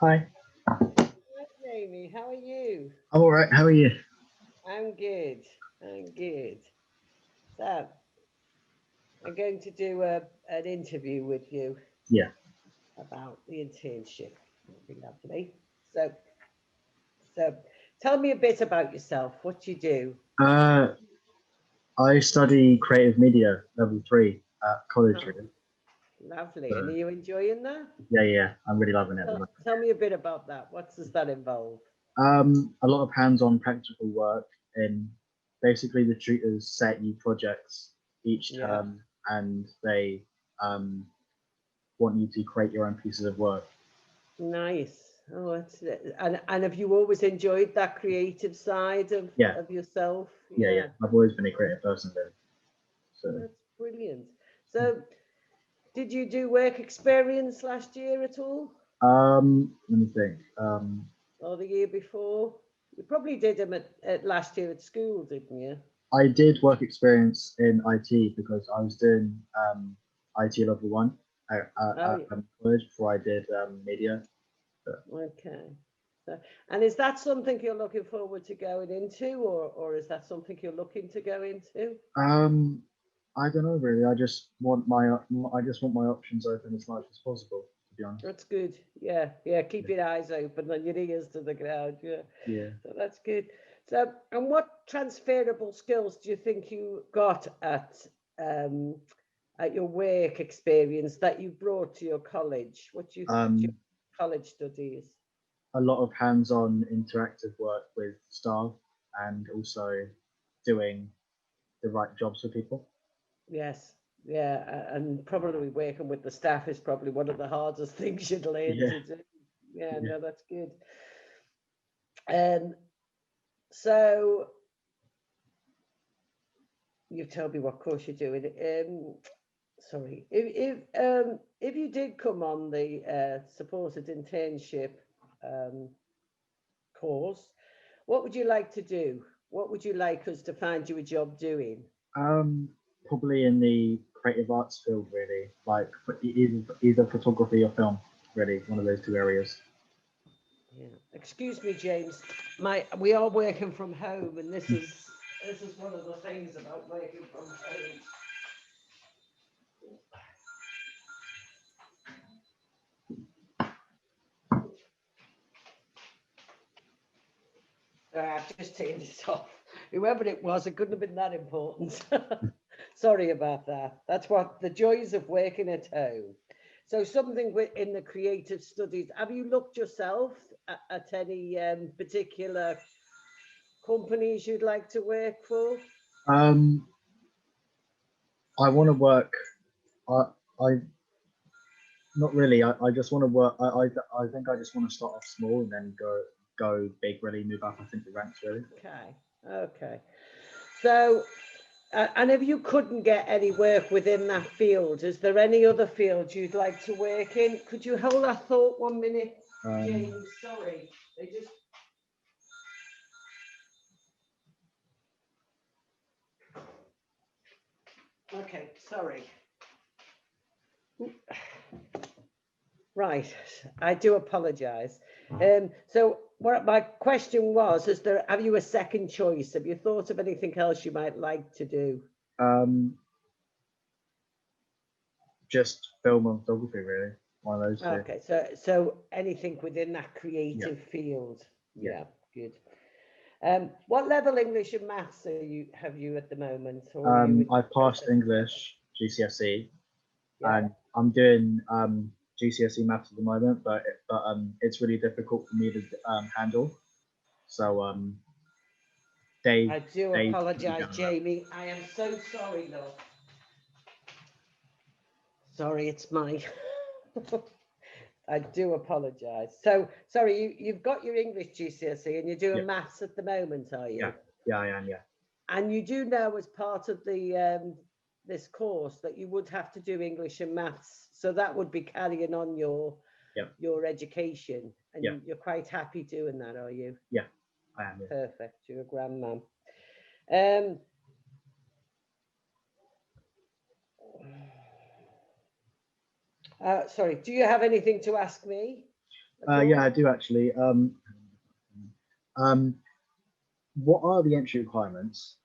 Hi, Hi, Jamie. How are you? I'm all right. How are you? I'm good. I'm good. So, I'm going to do an interview with you Yeah. about the internship. It'll be lovely. So, so tell me a bit about yourself. What you do? Uh, I study creative media level three at college. Oh, Really. lovely. And So are you enjoying that? yeah. I'm really loving it at the Tell, moment. tell me a bit about that. What does that involve? A lot of hands-on practical work, and basically the tutors set you projects each Yeah. term, and they um want you to create your own pieces of work. Nice. Oh, that's it. And have you always enjoyed that creative side Yeah, of yourself? yeah. Yeah. I've always been a creative person, really. So That's brilliant. So, did you do work experience last year at all, let me think. or the year before? You probably did them at last year at school, didn't you? I did work experience in IT because I was doing IT level one Oh, at yeah. college before I did media. But, Okay. So, and is that something you're looking forward to going into, or is that something you're looking to go into? um, I don't know really. I just want my options open as much as possible. To be honest. That's good. Yeah, yeah. Keep Yeah. your eyes open and your ears to the ground. Yeah. Yeah. So that's good. So, and what transferable skills do you think you got um, at your work experience that you brought to your college? What do you think your Um, college studies? a lot of hands-on interactive work with staff and also doing the right jobs for people. Yes, yeah, and probably working with the staff is probably one of the hardest things you'd learn Yeah. to do. Yeah, Yeah. no, that's good. Um, so you've told me what course you're doing. Sorry, if you did come on the supported internship um, course, what would you like to do? What would you like us to find you a job doing? Um, Probably in the creative arts field, really, like either photography or film, really, one of those two areas. Yeah. Excuse me, James. My we are working from home, and this is one of the things about working from home. I've just turned it off. Whoever it was, it couldn't have been that important. Sorry about that. That's what the joys of working at home. So something in the creative studies. Have you looked yourself at any particular companies you'd like to work for? Um, I want to work. I not really. I just want to work. I think I just want to start off small and then go big. Really move up. I think the ranks really. Okay. Okay. So, and if you couldn't get any work within that field, is there any other field you'd like to work in? Could you hold that thought 1 minute, Um, James? Sorry, they just. Okay, sorry. Right, I do apologise. So, what my question was: is there? Have you a second choice? Have you thought of anything else you might like to do? um, just film and photography really. One of those two. Okay, so anything within that Yeah. creative field. Yeah. Yeah, good. What level English and maths have you at the moment, or are you in I the passed process of getting that? English GCSE Yeah, and I'm doing GCSE maths at the moment, but it's really difficult for me to handle. So I do they put me apologise, down on that. Jamie. I am so sorry, love. Sorry, it's my. I do apologise. So, sorry, you've got your English GCSE and you're Yeah, doing maths at the moment, are yeah, you? yeah, I am. Yeah, And you do know as part of the this course that you would have to do English and maths, so that would be carrying on yeah, your education, yeah, and you're quite happy doing that, are you? yeah, I am. Yeah. Perfect. You're a grandmam. Um, sorry. Do you have anything to ask me? at all? Yeah, I do actually. Um, what are the entry requirements,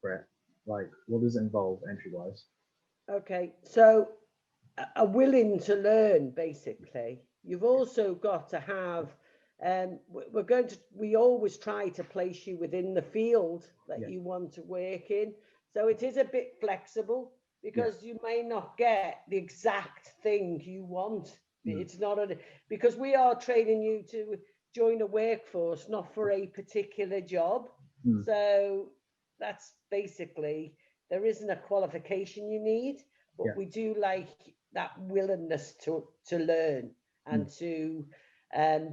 Brett? Like, what does it involve entry-wise? Okay, so are willing to learn, basically. You've also got to have, we always try to place you within the field that Yeah. you want to work in. So it is a bit flexible Yeah. because you may not get the exact thing you want. Mm. It's not because we are training you to join a workforce, not for a particular job. Mm. So that's basically, there isn't a qualification you need, Yeah. but we do like that willingness to learn Mm. and to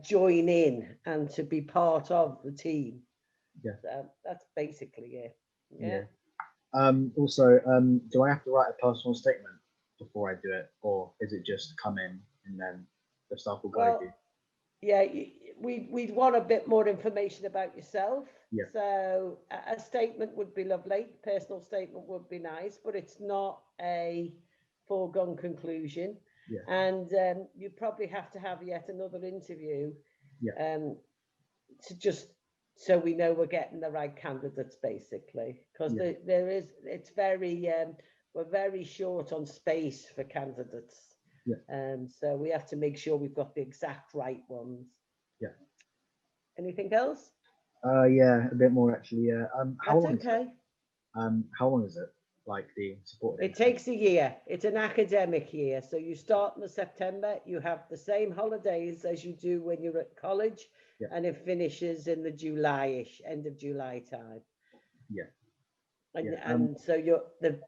join in and to be part of the team. Yeah. So that's basically it. Yeah. Yeah. Also, do I have to write a personal statement before I do it, or is it just come in and then the staff will guide you? Well, yeah, we'd want a bit more information about yourself. Yeah. So a statement would be lovely. Personal statement would be nice, but it's not a foregone conclusion. Yeah. And you probably have to have yet another interview Yeah. to just so we know we're getting the right candidates, basically, because Yeah. it's very we're very short on space for candidates. Yeah. So we have to make sure we've got the exact right ones. Yeah. Anything else? Yeah, a bit more actually. Yeah. How That's long is it? okay. How long is it? Like the supported It intern? takes a year. It's an academic year. So you start in the September, you have the same holidays as you do when you're at college, Yeah. and it finishes in the July-ish, end of July time. Yeah. And, Yeah. and so you're the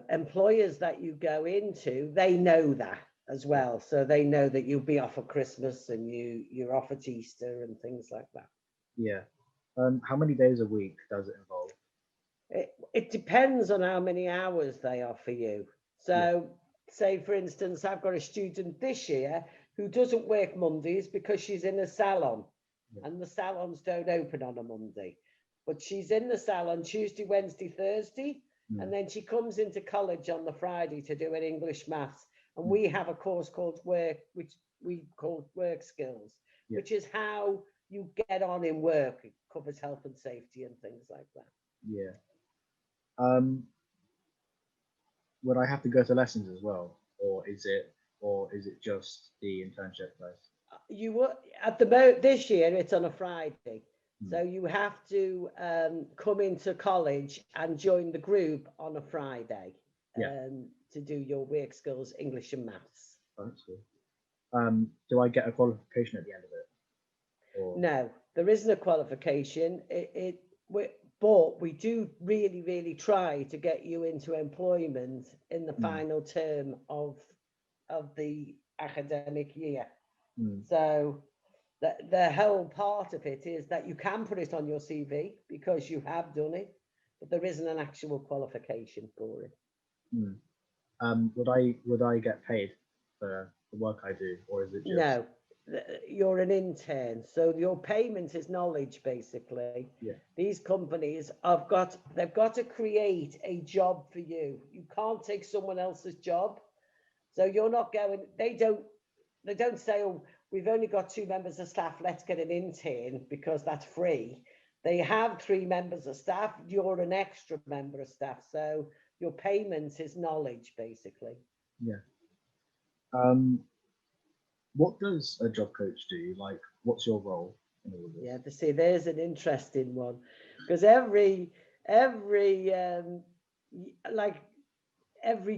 employers that you go into, they know that as well. So they know that you'll be off at Christmas and you're off at Easter and things like that. Yeah. How many days a week does it involve? It depends on how many hours they offer you. So say, for instance, I've got a student this year who doesn't work Mondays because she's in a salon, and the salons don't open on a Monday. But she's in the salon Tuesday, Wednesday, Thursday, and then she comes into college on the Friday to do an English maths. And we have a course called work, which we call work skills, which is how you get on in work. It covers health and safety and things like that. Yeah. Would I have to go to lessons as well, or is it just the internship place? You were at the moment this year, it's on a Friday. So you have to come into college and join the group on a Friday to do your work skills, English and maths. Oh, that's cool. Do I get a qualification at the end of it? Or... No, there isn't a qualification. But we do really, really try to get you into employment in the final term of the academic year. So the whole part of it is that you can put it on your CV because you have done it, but there isn't an actual qualification for it. Would I get paid for the work I do, or is it just... No, you're an intern, so your payment is knowledge, basically. Yeah. These companies they've got to create a job for you. You can't take someone else's job. So you're not going, they don't say, oh, we've only got 2 members of staff, let's get an intern because that's free. They have 3 members of staff, you're an extra member of staff. So your payment is knowledge, basically. Yeah. What does a job coach do? Like, what's your role in all of this? Yeah, to see, there's an interesting one, because every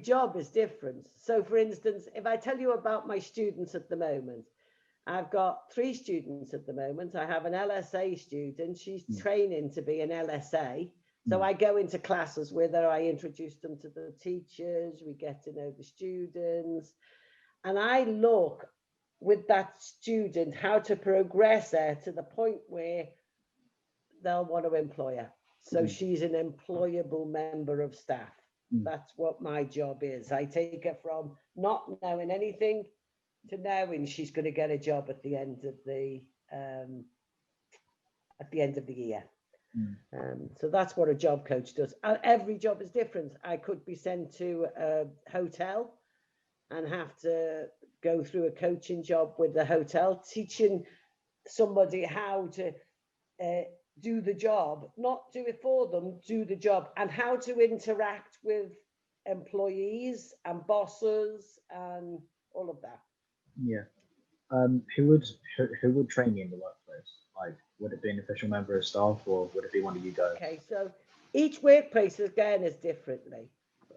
job is different. So for instance, if I tell you about my students at the moment, I've got 3 students at the moment. I have an LSA student, she's training to be an LSA. So I go into classes with her, I introduce them to the teachers, we get to know the students, and I look with that student how to progress her to the point where they'll want to employ her. So she's an employable member of staff. That's what my job is. I take her from not knowing anything to knowing she's going to get a job at the end of the year. So that's what a job coach does. Every job is different. I could be sent to a hotel and have to go through a coaching job with the hotel, teaching somebody how to do the job, not do it for them, do the job, and how to interact with employees and bosses and all of that. Yeah. Who would train you in the workplace? Like, would it be an official member of staff, or would it be one of you guys? Okay, so each workplace again is differently.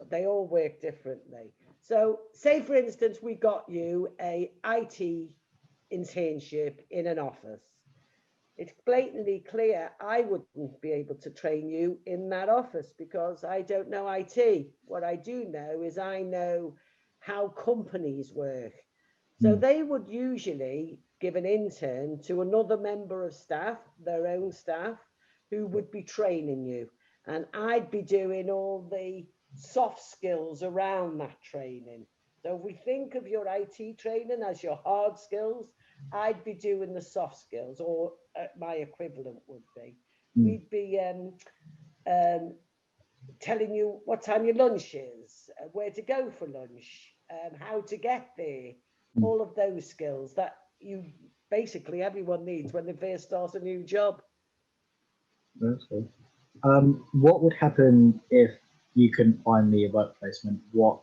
They all work differently. So say for instance, we got you a IT internship in an office. It's blatantly clear I wouldn't be able to train you in that office because I don't know IT. What I do know is I know how companies work. So they would usually give an intern to another member of staff, their own staff, who would be training you. And I'd be doing all the soft skills around that training. So if we think of your IT training as your hard skills, I'd be doing the soft skills, or my equivalent would be. We'd be telling you what time your lunch is, where to go for lunch, how to get there, all of those skills that you basically everyone needs when they first start a new job. That's cool. What would happen if you couldn't find me a work placement? What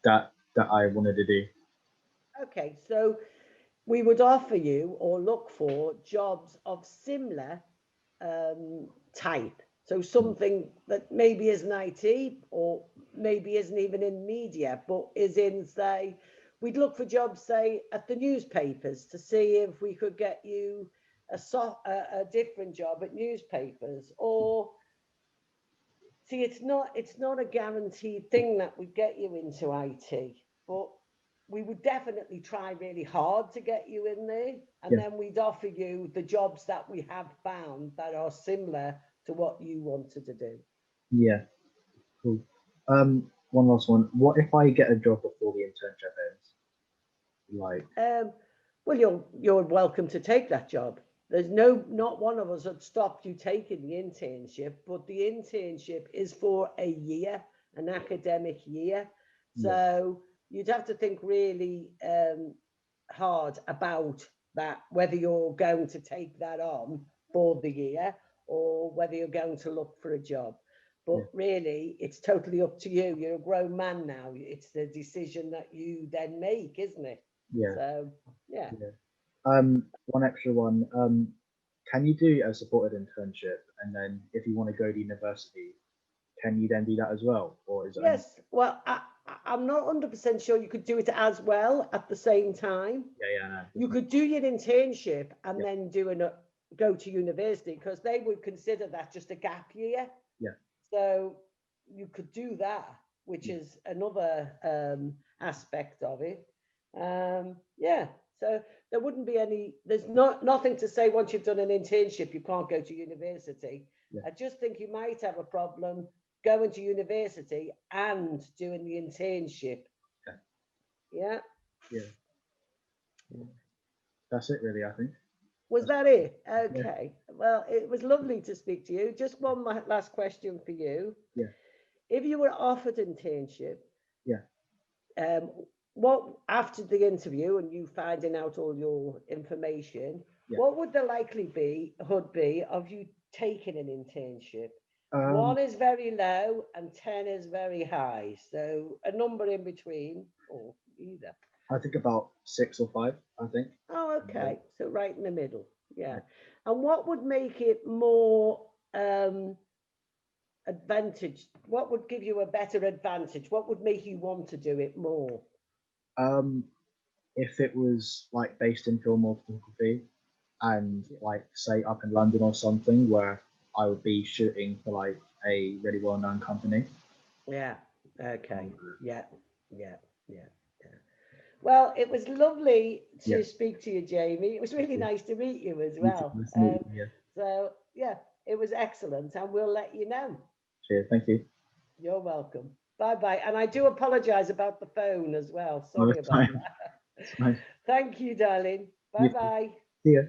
that I wanted to do? Okay, so we would offer you or look for jobs of similar type. So something that maybe isn't IT or maybe isn't even in media, but is in, say, we'd look for jobs, say, at the newspapers to see if we could get you a different job at newspapers. Or see, it's not a guaranteed thing that we get you into IT, but we would definitely try really hard to get you in there, and then we'd offer you the jobs that we have found that are similar to what you wanted to do. Yeah, cool. One last one. What if I get a job before the internship ends? Like, well, you're welcome to take that job. There's not one of us had stopped you taking the internship, but the internship is for a year, an academic year. So you'd have to think really hard about that, whether you're going to take that on for the year or whether you're going to look for a job. But really, it's totally up to you. You're a grown man now. It's the decision that you then make, isn't it? yeah. So, yeah. One extra one. Can you do a supported internship, and then if you want to go to university, can you then do that as well, or is it? Yes. Well, I'm not 100% sure you could do it as well at the same time. Yeah, no. You could do your internship and then go to university, because they would consider that just a gap year. Yeah. So you could do that, which is another aspect of it. Yeah. So there wouldn't be there's nothing to say once you've done an internship, you can't go to university. Yeah. I just think you might have a problem going to university and doing the internship. Yeah. That's it, really, I think. Was that it? Okay. Well, it was lovely to speak to you. Just one last question for you. Yeah. If you were offered internship, yeah, what, after the interview and you finding out all your information, what would the likelihood be of you taking an internship? 1 is very low and 10 is very high. So a number in between, or either. I think about 6 or 5, I think. Oh, okay. So right in the middle. Yeah. And what would make it more advantage? What would give you a better advantage? What would make you want to do it more? If it was like based in film or photography, and like say up in London or something, where I would be shooting for like a really well-known company. Yeah. Okay. Yeah. Well, it was lovely to speak to you, Jamie. It was really nice to meet you as well. So yeah, it was excellent, and we'll let you know. Cheers. Thank you. You're welcome. Bye. And I do apologize about the phone as well. Sorry about that. Thank you, darling. Bye. See ya.